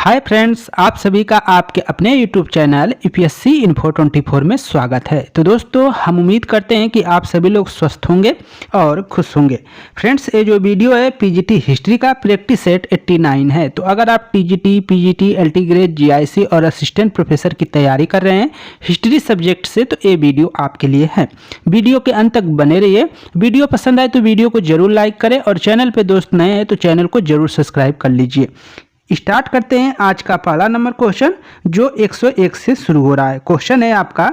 Hi friends, आप सभी का आपके अपने यूट्यूब चैनल यूपीएससी इन्फो 24 में स्वागत है। तो दोस्तों, हम उम्मीद करते हैं कि आप सभी लोग स्वस्थ होंगे और खुश होंगे। फ्रेंड्स, ये जो वीडियो है पीजीटी हिस्ट्री का प्रैक्टिस सेट 89 है। तो अगर आप TGT, PGT, LT grade, GIC और असिस्टेंट प्रोफेसर की तैयारी कर रहे हैं हिस्ट्री सब्जेक्ट से, तो ये वीडियो आपके लिए है। वीडियो के अंत तक बने रहिए। वीडियो पसंद आए तो वीडियो को जरूर लाइक करें और चैनल पर दोस्त नए हैं तो चैनल को जरूर सब्सक्राइब कर लीजिए। स्टार्ट करते हैं आज का पहला नंबर क्वेश्चन, जो 101 से शुरू हो रहा है। क्वेश्चन है आपका,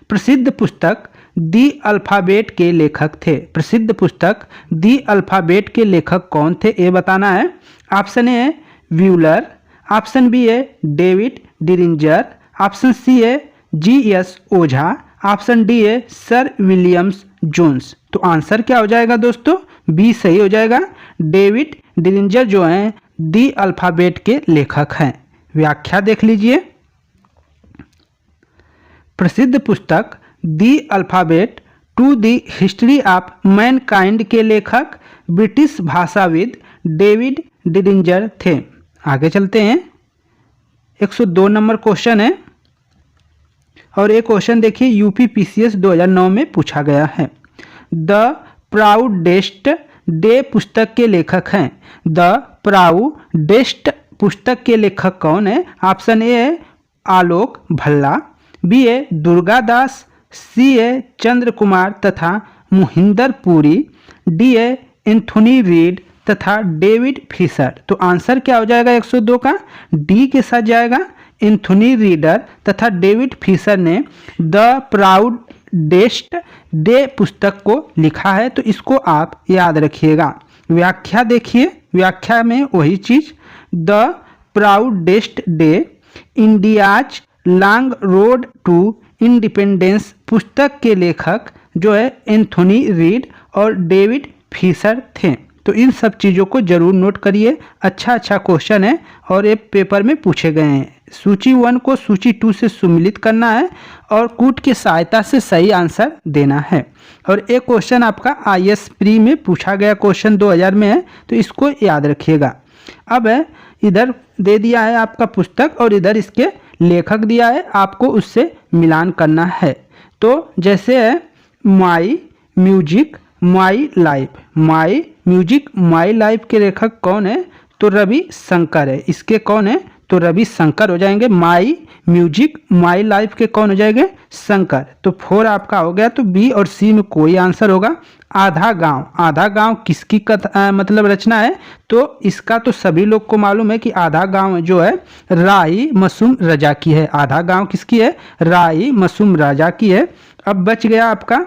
प्रसिद्ध पुस्तक दी अल्फाबेट के लेखक थे। प्रसिद्ध पुस्तक दी अल्फाबेट के लेखक कौन थे, ये बताना है। ऑप्शन ए है व्यूलर, ऑप्शन बी है डेविड डिरिंजर, ऑप्शन सी है जीएस ओझा, ऑप्शन डी है सर विलियम्स जोन्स। तो आंसर क्या हो जाएगा दोस्तों? बी सही हो जाएगा। डेविड डिरिंजर जो हैं दी अल्फाबेट के लेखक हैं। व्याख्या देख लीजिए। प्रसिद्ध पुस्तक the alphabet to the history of mankind के लेखक ब्रिटिश भाषाविद डेविड डिरिंजर थे। आगे चलते हैं। 102 नंबर क्वेश्चन है और ये क्वेश्चन देखिए यूपी पीसीएस 2009 में पूछा गया है। द प्राउडेस्ट डे पुस्तक के लेखक हैं। द प्राउडेस्ट पुस्तक के लेखक कौन है? ऑप्शन ए है आलोक भल्ला, बी है दुर्गा दास, सी है चंद्र कुमार तथा मोहिंदर पुरी, डी है एंथोनी रीड तथा डेविड फिशर। तो आंसर क्या हो जाएगा 102 का? डी के साथ जाएगा। एंथोनी रीडर तथा डेविड फिशर ने द प्राउडेस्ट डे पुस्तक को लिखा है, तो इसको आप याद रखिएगा। व्याख्या देखिए। व्याख्या में वही चीज, the proudest day India's long road to independence पुस्तक के लेखक जो है एंथोनी रीड और डेविड फिशर थे। तो इन सब चीज़ों को जरूर नोट करिए। अच्छा क्वेश्चन है और ये पेपर में पूछे गए हैं। सूची 1 को सूची 2 से सम्मिलित करना है और कूट की सहायता से सही आंसर देना है। और एक क्वेश्चन आपका आईएएस प्री में पूछा गया क्वेश्चन 2000 में है, तो इसको याद रखिएगा। अब इधर दे दिया है आपका पुस्तक और इधर इसके लेखक दिया है, आपको उससे मिलान करना है। तो जैसे है my music my life, my music my life के लेखक कौन है? तो रवि शंकर है। इसके कौन है? तो रवि शंकर हो जाएंगे। माई म्यूजिक माई लाइफ के कौन हो जाएंगे? शंकर। तो 4 आपका हो गया। तो बी और सी में कोई आंसर होगा। आधा गांव, आधा गांव किसकी मतलब रचना है? तो इसका तो सभी लोग को मालूम है कि आधा गांव जो है राई मसूम रजा की है। आधा गांव किसकी है? राई मसूम राजा की है। अब बच गया आपका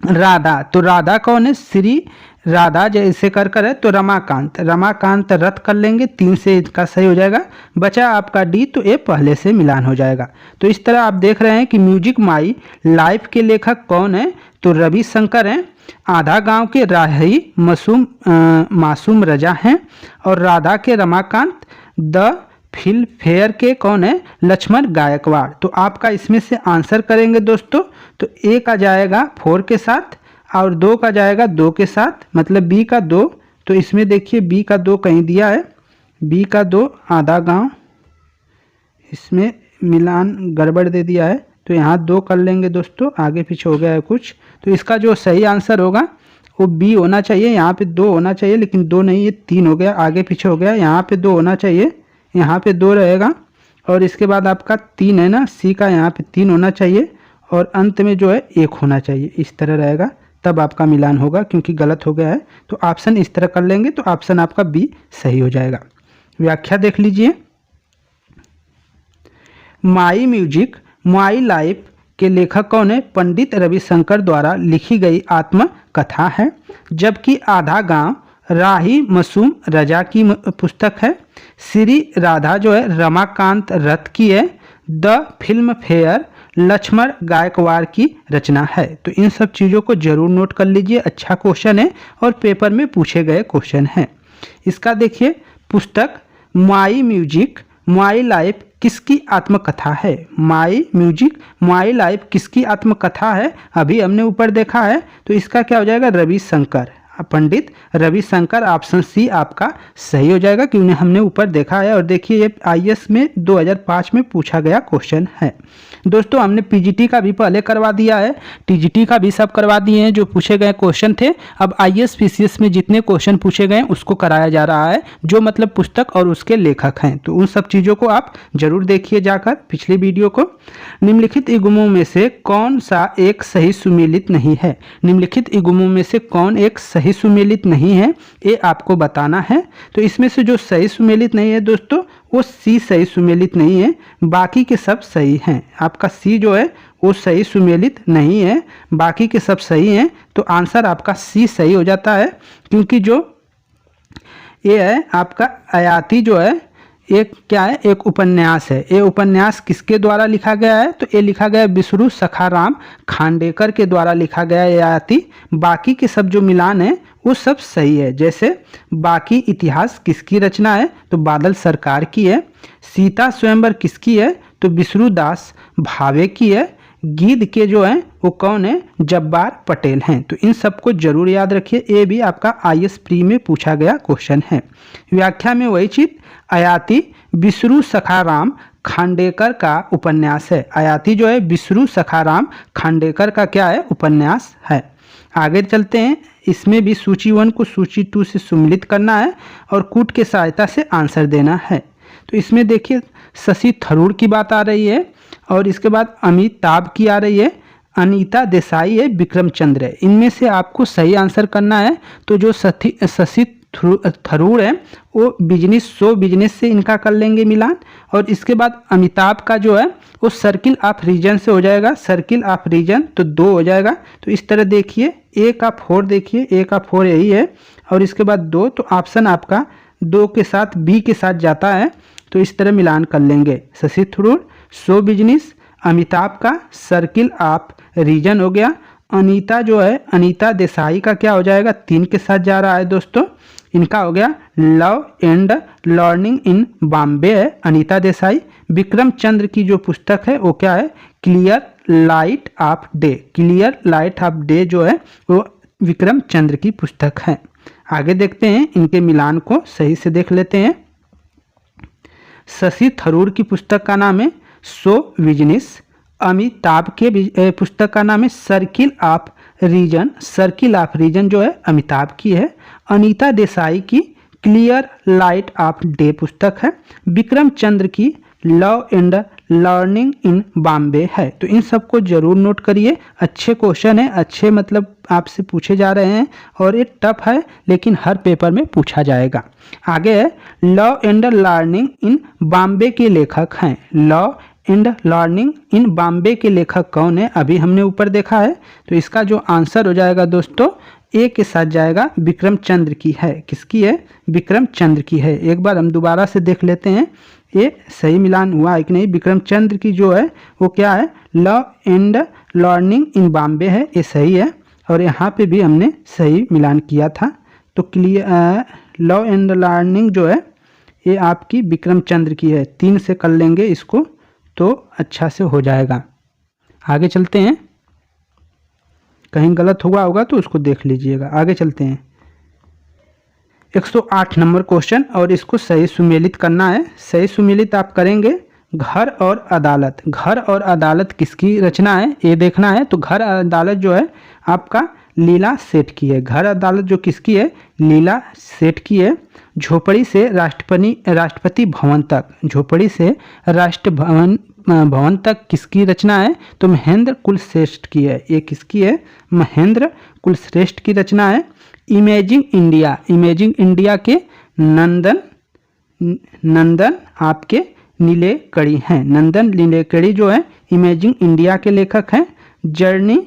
राधा। तो राधा कौन है? श्री राधा जैसे कर है, तो रमाकांत, रमाकांत रद्द कर लेंगे, 3 से इसका सही हो जाएगा। बचा आपका डी, तो ये पहले से मिलान हो जाएगा। तो इस तरह आप देख रहे हैं कि म्यूजिक माई लाइफ के लेखक कौन है? तो रवि शंकर हैं। आधा गांव के राही मासूम रजा हैं और राधा के रमाकांत। द फिल्म फेयर के कौन है? लक्ष्मण गायकवाड़। तो आपका इसमें से आंसर करेंगे दोस्तों, तो ए का जाएगा 4 के साथ और 2 का जाएगा 2 के साथ, मतलब बी का 2। तो इसमें देखिए बी का 2 कहीं दिया है, बी का 2 आधा गांव, इसमें मिलान गड़बड़ दे दिया है, तो यहाँ 2 कर लेंगे दोस्तों, आगे पीछे हो गया है कुछ। तो इसका जो सही आंसर होगा वो बी होना चाहिए। यहाँ पे 2 होना चाहिए, लेकिन 2 नहीं, ये 3 हो गया, आगे पीछे हो गया। यहाँ पे 2 होना चाहिए, यहाँ पे 2 रहेगा और इसके बाद आपका 3 है ना, सी का यहाँ पे 3 होना चाहिए और अंत में जो है 1 होना चाहिए। इस तरह रहेगा, तब आपका मिलान होगा, क्योंकि गलत हो गया है। तो ऑप्शन इस तरह कर लेंगे, तो ऑप्शन आपका बी सही हो जाएगा। व्याख्या देख लीजिए। माई म्यूजिक माई लाइफ के लेखक कौन है? पंडित रविशंकर द्वारा लिखी गई आत्मकथा है, जबकि आधा गांव राही मसूम रजा की पुस्तक है। श्री राधा जो है रमाकांत रथ की है। The film fair Laxman Gaikwad की रचना है। तो इन सब चीज़ों को जरूर नोट कर लीजिए। अच्छा क्वेश्चन है और पेपर में पूछे गए क्वेश्चन है। इसका देखिए, पुस्तक माई म्यूजिक माई लाइफ किसकी आत्मकथा है? माई म्यूजिक माई लाइफ किसकी आत्मकथा है? अभी हमने ऊपर देखा है, तो इसका क्या हो जाएगा? रवि शंकर। पंडित रविशंकर, ऑप्शन सी आपका सही हो जाएगा कि उन्हें हमने ऊपर देखा है। और देखिए ये आईएएस में 2005 में पूछा गया क्वेश्चन है। दोस्तों हमने पीजीटी का भी पहले करवा दिया है, टीजीटी का भी सब करवा दिए हैं जो पूछे गए क्वेश्चन थे। अब आईएएस पीसीएस में जितने क्वेश्चन पूछे गए उसको कराया जा रहा है, जो मतलब पुस्तक और उसके लेखक हैं। तो उन सब चीज़ों को आप जरूर देखिए जाकर पिछले वीडियो को। निम्नलिखित इगुमों में से कौन सा एक सही सुमेलित नहीं है? निम्नलिखित इगुमों में से कौन एक सही सुमेलित नहीं है, ये आपको बताना है। तो इसमें से जो सही सुमेलित नहीं है दोस्तों, वो सी सही सुमेलित नहीं है, बाकी के सब सही हैं। आपका सी जो है वो सही सुमेलित नहीं है, बाकी के सब सही हैं। तो आंसर आपका सी सही हो जाता है, क्योंकि जो ये है आपका आयाति जो है एक क्या है, एक उपन्यास है। ये उपन्यास किसके द्वारा लिखा गया है? तो ये लिखा गया है विष्णु सखाराम खांडेकर के द्वारा लिखा गया है आयाति। बाकी के सब जो मिलान है वो सब सही है। जैसे बाकी इतिहास किसकी रचना है? तो बादल सरकार की है। सीता स्वयंवर किसकी है? तो विष्णुदास भावे की है। गीत के जो हैं वो कौन है? जब्बार पटेल हैं। तो इन सबको जरूर याद रखिए, ये भी आपका आईएएस प्री में पूछा गया क्वेश्चन है। व्याख्या में वही चीज, आयाति विष्णु सखाराम खांडेकर का उपन्यास है। आयाति जो है विष्णु सखाराम खांडेकर का क्या है? उपन्यास है। आगे चलते हैं। इसमें भी सूची 1 को सूची 2 से सम्मिलित करना है और कूट के सहायता से आंसर देना है। तो इसमें देखिए शशि थरूर की बात आ रही है और इसके बाद अमिताभ की आ रही है, अनीता देसाई है, विक्रम चंद्र है। इनमें से आपको सही आंसर करना है। तो जो शशि थरूर है वो बिजनेस से इनका कर लेंगे मिलान। और इसके बाद अमिताभ का जो है वो सर्किल ऑफ रीजन से हो जाएगा, सर्किल ऑफ रीजन, तो 2 हो जाएगा। तो इस तरह देखिए ए का 4 देखिए, ए का 4 यही है और इसके बाद 2, तो ऑप्शन आपका 2 के साथ बी के साथ जाता है। तो इस तरह मिलान कर लेंगे। शशि थरूर शो बिजनेस, अमिताभ का सर्किल ऑफ रीजन हो गया। अनीता जो है अनीता देसाई का क्या हो जाएगा? 3 के साथ जा रहा है दोस्तों। इनका हो गया लव एंड लर्निंग इन बॉम्बे है अनीता देसाई। विक्रम चंद्र की जो पुस्तक है वो क्या है? Clear light of day. Clear light of day जो है वो विक्रम चंद्र की पुस्तक है। आगे देखते हैं, इनके मिलान को सही से देख लेते हैं। शशि थरूर की पुस्तक का नाम है शो बिजनेस। अमिताभ के पुस्तक का नाम है circle of reason. Circle of reason जो है अमिताभ की है। अनीता देसाई की क्लियर लाइट ऑफ डे पुस्तक है। विक्रम चंद्र की लव एंड लर्निंग इन बॉम्बे है। तो इन सबको जरूर नोट करिए, अच्छे क्वेश्चन है, अच्छे मतलब आपसे पूछे जा रहे हैं और ये टफ है लेकिन हर पेपर में पूछा जाएगा। आगे है लव एंड लर्निंग इन बॉम्बे के लेखक हैं। लव एंड लर्निंग इन बॉम्बे के लेखक कौन है? अभी हमने ऊपर देखा है। तो इसका जो आंसर हो जाएगा दोस्तों ए के साथ जाएगा, विक्रम चंद्र की है। किसकी है? विक्रम चंद्र की है। एक बार हम दोबारा से देख लेते हैं ये सही मिलान हुआ है कि नहीं। विक्रम चंद्र की जो है वो क्या है? लव एंड लर्निंग इन बॉम्बे है, ये सही है। और यहाँ पे भी हमने सही मिलान किया था। तो क्लियर लव एंड लर्निंग जो है ये आपकी विक्रम चंद्र की है। 3 से कर लेंगे इसको तो अच्छा से हो जाएगा। आगे चलते हैं, कहीं गलत हुआ होगा तो उसको देख लीजिएगा। आगे चलते हैं। 108 नंबर क्वेश्चन और इसको सही सुमेलित करना है। सही सुमेलित आप करेंगे घर और अदालत। घर और अदालत किसकी रचना है ये देखना है। तो घर अदालत जो है आपका लीला सेठ की है। घर अदालत जो किसकी है? लीला सेठ की है। झोपड़ी से राष्ट्रपति भवन तक, झोपड़ी से भवन तक किसकी रचना है? तो महेंद्र कुलश्रेष्ठ की है। ये किसकी है? महेंद्र कुलश्रेष्ठ की रचना है। इमेजिंग इंडिया के नंदन आपके नीलेकड़ी हैं। नंदन नीलेकड़ी जो है इमेजिंग इंडिया के लेखक हैं। जर्नी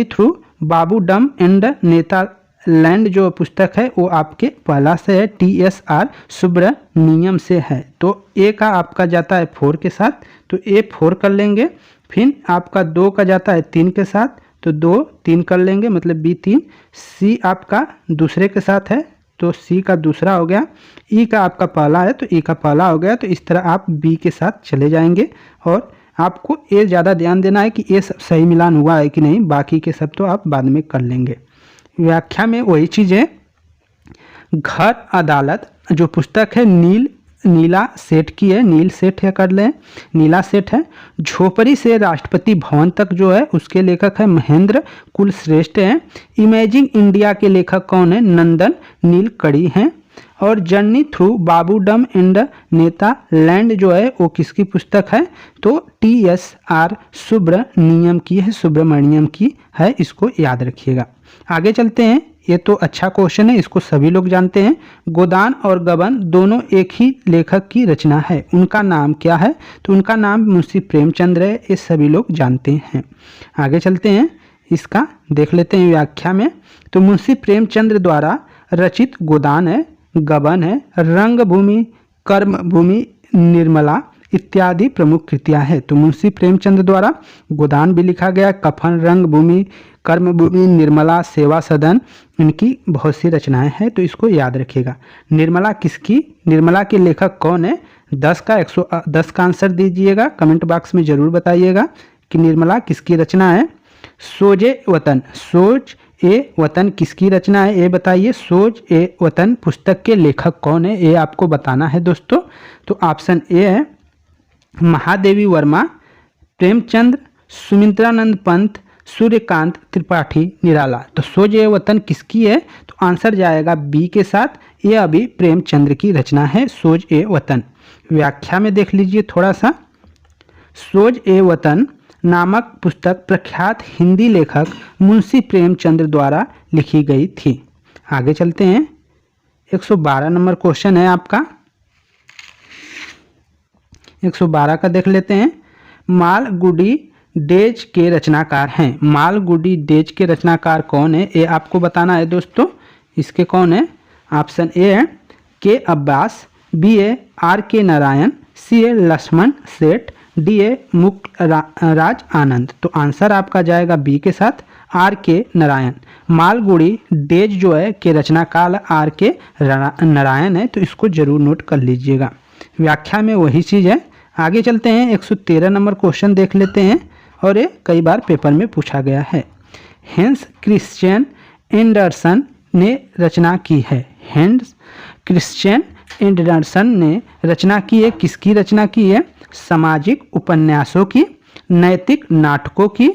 थ्रू बाबू डम एंड नेतालैंड जो पुस्तक है वो आपके पहला से है, TSR सुब्रमण्यम से है। तो ए का आपका जाता है 4 के साथ, तो ए 4 कर लेंगे। फिर आपका 2 का जाता है 3 के साथ, तो 2 3 कर लेंगे, मतलब बी 3। सी आपका दूसरे के साथ है तो सी का दूसरा हो गया। ई का आपका पहला है तो ई का पहला हो गया। तो इस तरह आप बी के साथ चले जाएंगे और आपको ए ज़्यादा ध्यान देना है कि ये सब सही मिलान हुआ है कि नहीं, बाकी के सब तो आप बाद में कर लेंगे। व्याख्या में वही चीज़ है। घर अदालत जो पुस्तक है नीला सेठ की है, नील सेठ है कर लें, नीला सेठ है। झोपड़ी से राष्ट्रपति भवन तक जो है उसके लेखक है महेंद्र कुलश्रेष्ठ हैं। इमेजिंग इंडिया के लेखक कौन है? नंदन नीलकड़ी हैं। और जर्नी थ्रू बाबूडम एंड नेतालैंड जो है वो किसकी पुस्तक है? तो TSR सुब्रमण्यम की है, इसको याद रखिएगा। आगे चलते हैं, ये तो अच्छा क्वेश्चन है, इसको सभी लोग जानते हैं। गोदान और गबन दोनों एक ही लेखक की रचना है, उनका नाम क्या है? तो उनका नाम मुंशी प्रेमचंद्र है, ये सभी लोग जानते हैं। आगे चलते हैं, इसका देख लेते हैं व्याख्या में। तो मुंशी प्रेमचंद्र द्वारा रचित गोदान है, गबन है, रंगभूमि, कर्मभूमि, निर्मला इत्यादि प्रमुख कृतियां हैं। तो मुंशी प्रेमचंद्र द्वारा गोदान भी लिखा गया, कफन, रंगभूमि, कर्मभूमि, निर्मला, सेवा सदन, इनकी बहुत सी रचनाएं हैं, तो इसको याद रखिएगा। निर्मला के लेखक कौन है? 10 का आंसर दीजिएगा, कमेंट बॉक्स में जरूर बताइएगा कि निर्मला किसकी रचना है। सोज ए वतन किसकी रचना है, ये बताइए। सोज ए वतन पुस्तक के लेखक कौन है, ये आपको बताना है दोस्तों। तो ऑप्शन ए है महादेवी वर्मा, प्रेमचंद्र, सुमित्रानंद पंत, सूर्यकांत त्रिपाठी निराला। तो सोज ए वतन किसकी है? तो आंसर जाएगा बी के साथ, ये अभी प्रेमचंद्र की रचना है सोज ए वतन। व्याख्या में देख लीजिए थोड़ा सा। सोज ए वतन नामक पुस्तक प्रख्यात हिंदी लेखक मुंशी प्रेमचंद्र द्वारा लिखी गई थी। आगे चलते हैं, 112 नंबर क्वेश्चन है आपका, 112 का देख लेते हैं। मालगुडी डेज के रचनाकार हैं। मालगुडी डेज के रचनाकार कौन है, ये आपको बताना है दोस्तों। इसके कौन है? ऑप्शन ए है के अब्बास, बी ए R.K. नारायण, सी ए लक्ष्मण सेठ, डी ए मुक्तराज आनंद। तो आंसर आपका जाएगा बी के साथ, R.K. नारायण। मालगुडी डेज जो है के रचनाकार R.K. नारायण है, तो इसको जरूर नोट कर लीजिएगा। व्याख्या में वही चीज़ है। आगे चलते हैं, 113 नंबर क्वेश्चन देख लेते हैं, और ये कई बार पेपर में पूछा गया है। हेंस क्रिश्चियन एंडरसन ने रचना की है। हेंस क्रिश्चियन एंडरसन ने रचना की है, किसकी रचना की है? सामाजिक उपन्यासों की, नैतिक नाटकों की,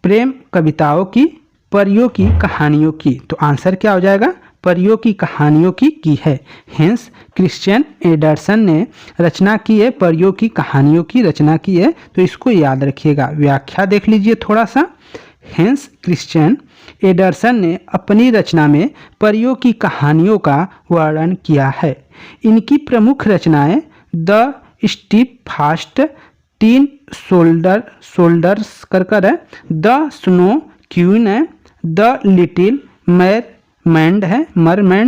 प्रेम कविताओं की, परियों की कहानियों की। तो आंसर क्या हो जाएगा? परियों की कहानियों की है। हेंस क्रिश्चियन एंडरसन ने रचना की है, परियों की कहानियों की रचना की है, तो इसको याद रखिएगा। व्याख्या देख लीजिए थोड़ा सा। हेंस क्रिश्चियन एंडरसन ने अपनी रचना में परियों की कहानियों का वर्णन किया है। इनकी प्रमुख रचनाएं द स्टीप फास्ट, 3 सोल्डर्स कर है, द स्नो क्वीन है, द लिटिल मरमैंड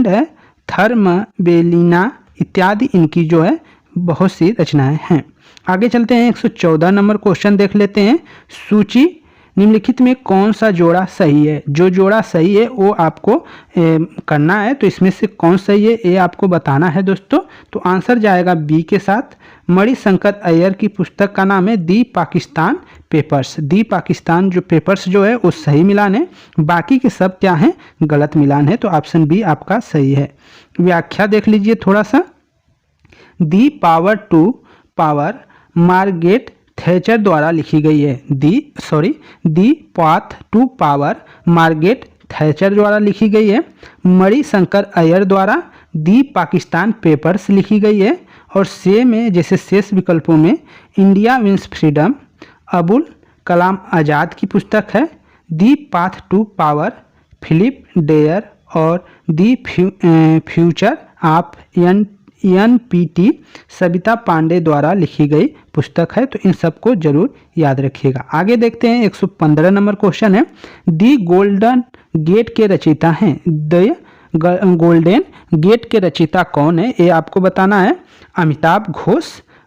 है, थर्मबेलिना इत्यादि इनकी जो है बहुत सी रचनाएं हैं। आगे चलते हैं, 114 नंबर क्वेश्चन देख लेते हैं। सूची निम्नलिखित में कौन सा जोड़ा सही है? जो जोड़ा सही है वो आपको करना है, तो इसमें से कौन सही है ये आपको बताना है दोस्तों। तो आंसर जाएगा बी के साथ। मणिशंकर अय्यर की पुस्तक का नाम है दी पाकिस्तान पेपर्स। दी पाकिस्तान जो पेपर्स जो है वो सही मिलान है, बाकी के सब क्या हैं? गलत मिलान है। तो ऑप्शन बी आपका सही है। व्याख्या देख लीजिए थोड़ा सा। The power to power Margaret Thatcher द्वारा लिखी गई है। The path to power Margaret Thatcher द्वारा लिखी गई है। मणिशंकर अय्यर द्वारा दी पाकिस्तान पेपर्स लिखी गई है। और से में जैसे शेष विकल्पों में India wins freedom Abul Kalam Azad की पुस्तक है। The path to power Philip Dare और the future of NPT Savita Pande द्वारा लिखी गई पुस्तक है। तो इन सबको जरूर याद रखिएगा। आगे देखते हैं, 115 नंबर क्वेश्चन है। दी गोल्डन गेट के रचयिता हैं। द गोल्डन गेट के रचयिता कौन है ये आपको बताना है। Amitabh Ghosh,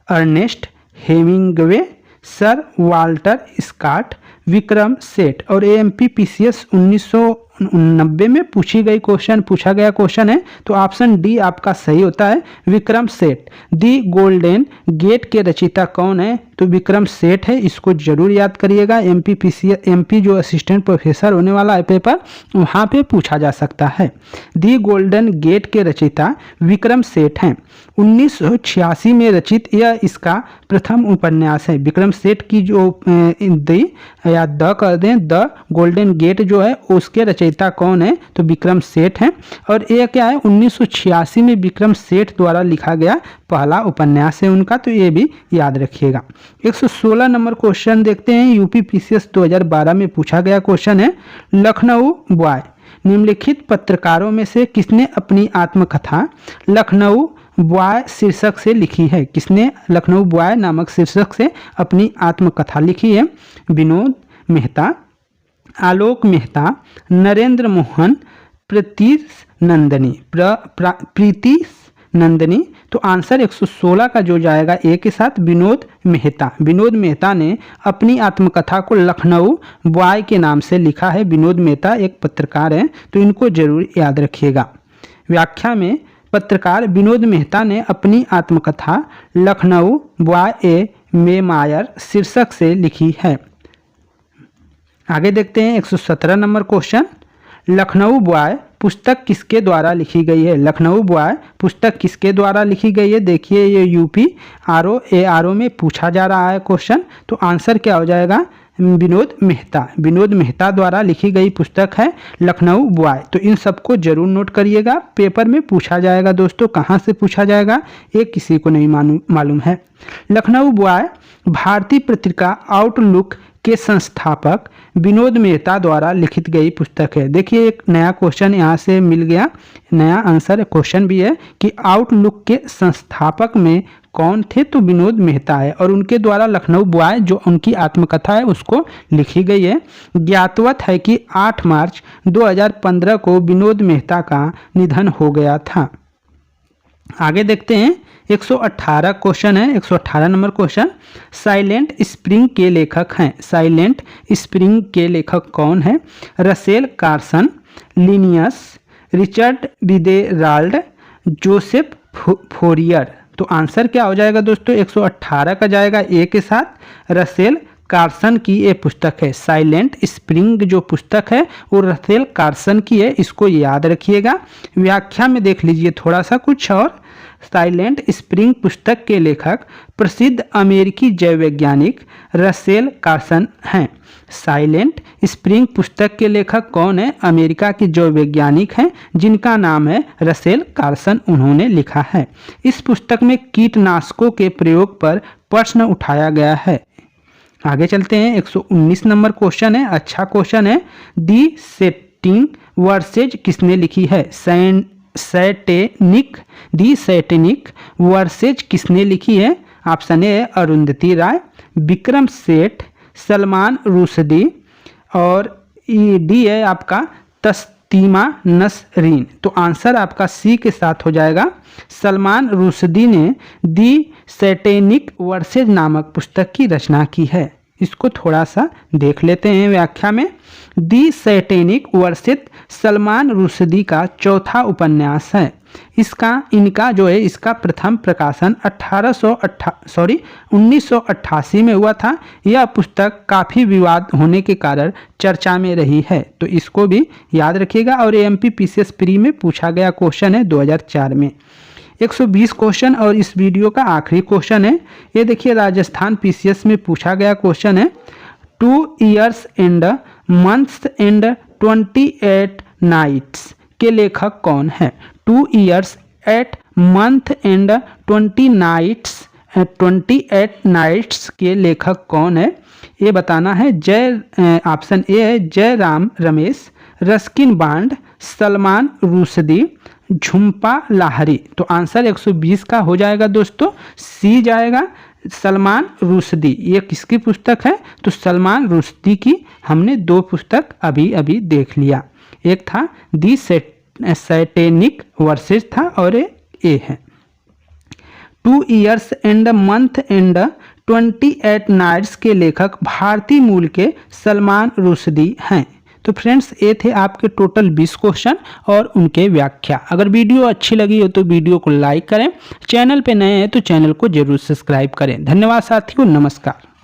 Ernest Hemingway, Sir Walter Scott, Vikram Seth. और AMPPCS 1990 में पूछा गया क्वेश्चन है। तो ऑप्शन डी आपका सही होता है, विक्रम सेठ। दी गोल्डन गेट के रचयिता कौन है? तो विक्रम सेठ है, इसको जरूर याद करिएगा। एमपी जो असिस्टेंट प्रोफेसर होने वाला है पेपर, वहाँ पे पूछा जा सकता है। दी गोल्डन गेट के रचयिता विक्रम सेठ हैं। 1986 में रचित यह इसका प्रथम उपन्यास है। विक्रम सेठ की जो दी या द कर दें, द गोल्डन गेट जो है उसके रचयिता कौन है? तो विक्रम सेठ हैं। और ये क्या है, 1986 में विक्रम सेठ द्वारा लिखा गया पहला उपन्यास है उनका, तो ये भी याद रखिएगा। 116 नंबर क्वेश्चन देखते हैं, यूपी पीसीएस 2012 में पूछा गया क्वेश्चन है, लखनऊ बॉय निम्नलिखित पत्रकारों में से किसने अपनी आत्मकथा लखनऊ बॉय शीर्षक से लिखी है? किसने लखनऊ बॉय नामक शीर्षक से अपनी आत्मकथा लिखी है? विनोद मेहता, आलोक मेहता, नरेंद्र मोहन, प्रीतिश नंदिनी। तो आंसर 116 का जो जाएगा ए के साथ, विनोद मेहता। विनोद मेहता ने अपनी आत्मकथा को लखनऊ बॉय के नाम से लिखा है। विनोद मेहता एक पत्रकार हैं, तो इनको जरूर याद रखिएगा। व्याख्या में पत्रकार विनोद मेहता ने अपनी आत्मकथा लखनऊ बॉय ए मेमायर शीर्षक से लिखी है। आगे देखते हैं 117 नंबर क्वेश्चन, लखनऊ बॉय पुस्तक किसके द्वारा लिखी गई है? लखनऊ बॉय पुस्तक किसके द्वारा लिखी गई है? देखिए ये यूपी आरओ में पूछा जा रहा है क्वेश्चन, तो आंसर क्या हो जाएगा? विनोद मेहता। विनोद मेहता द्वारा लिखी गई पुस्तक है लखनऊ बॉय। तो इन सबको जरूर नोट करिएगा, पेपर में पूछा जाएगा दोस्तों। कहाँ से पूछा जाएगा ये किसी को नहीं मालूम है। लखनऊ बॉय भारतीय पत्रिका आउटलुक के संस्थापक विनोद मेहता द्वारा लिखित गई पुस्तक है। देखिए एक नया क्वेश्चन यहाँ से मिल गया, नया आंसर क्वेश्चन भी है कि आउटलुक के संस्थापक में कौन थे? तो विनोद मेहता है, और उनके द्वारा लखनऊ बॉय जो उनकी आत्मकथा है उसको लिखी गई है। ज्ञातवत है कि 8 मार्च 2015 को विनोद मेहता का निधन हो गया था। आगे देखते हैं 118 क्वेश्चन है, 118 नंबर क्वेश्चन, साइलेंट स्प्रिंग के लेखक हैं। साइलेंट स्प्रिंग के लेखक कौन है? रसेल कार्सन, लिनियस, रिचर्ड विदेराल्ड, जोसेफ फोरियर। तो आंसर क्या हो जाएगा दोस्तों? 118 का जाएगा ए के साथ, रसेल कार्सन की ये पुस्तक है। साइलेंट स्प्रिंग जो पुस्तक है वो रसेल कार्सन की है, इसको याद रखिएगा। व्याख्या में देख लीजिए थोड़ा सा कुछ और। साइलेंट स्प्रिंग पुस्तक के लेखक प्रसिद्ध अमेरिकी जैव वैज्ञानिक रसेल कार्सन हैं। साइलेंट स्प्रिंग पुस्तक के लेखक कौन है? अमेरिका के जैव वैज्ञानिक हैं जिनका नाम है रसेल कार्सन, उन्होंने लिखा है। इस पुस्तक में कीटनाशकों के प्रयोग पर प्रश्न उठाया गया है। आगे चलते हैं 119 नंबर क्वेश्चन है, अच्छा क्वेश्चन है। दी सेटिंग वर्सेज किसने लिखी है? दी सैटेनिक वर्सेज किसने लिखी है? ऑप्शन ए है अरुंधति राय, विक्रम सेठ, सलमान रुश्दी, और डी है आपका तस्तीमा नसरीन। तो आंसर आपका सी के साथ हो जाएगा। सलमान रुश्दी ने दी सैटेनिक वर्सेज नामक पुस्तक की रचना की है। इसको थोड़ा सा देख लेते हैं व्याख्या में। दी सैटेनिक वर्सेज सलमान रुश्दी का चौथा उपन्यास है। इसका प्रथम प्रकाशन 1988 में हुआ था। यह पुस्तक काफ़ी विवाद होने के कारण चर्चा में रही है, तो इसको भी याद रखिएगा। और एमपी पीसीएस प्री में पूछा गया क्वेश्चन है 2004 में। 120 क्वेश्चन और इस वीडियो का आखिरी क्वेश्चन है। ये देखिए राजस्थान पीसीएस में पूछा गया क्वेश्चन है, 2 years and months and 28 nights के लेखक कौन है? 2 years 8 month and 28 nights के लेखक कौन है? ये बताना है। ऑप्शन ए है जयराम रमेश, रस्किन बांड, सलमान रुश्दी, झुम्पा लाहिरी। तो आंसर 120 का हो जाएगा दोस्तों, सी जाएगा, सलमान रुश्दी। ये किसकी पुस्तक है? तो सलमान रुश्दी की। हमने 2 पुस्तक अभी अभी देख लिया, एक था दी सैटेनिक वर्सेज था और ए है 2 years and month and 28 nights के लेखक भारतीय मूल के सलमान रुश्दी हैं। तो फ्रेंड्स ये थे आपके टोटल 20 क्वेश्चन और उनके व्याख्या। अगर वीडियो अच्छी लगी हो तो वीडियो को लाइक करें, चैनल पे नए हैं तो चैनल को जरूर सब्सक्राइब करें। धन्यवाद साथियों, नमस्कार।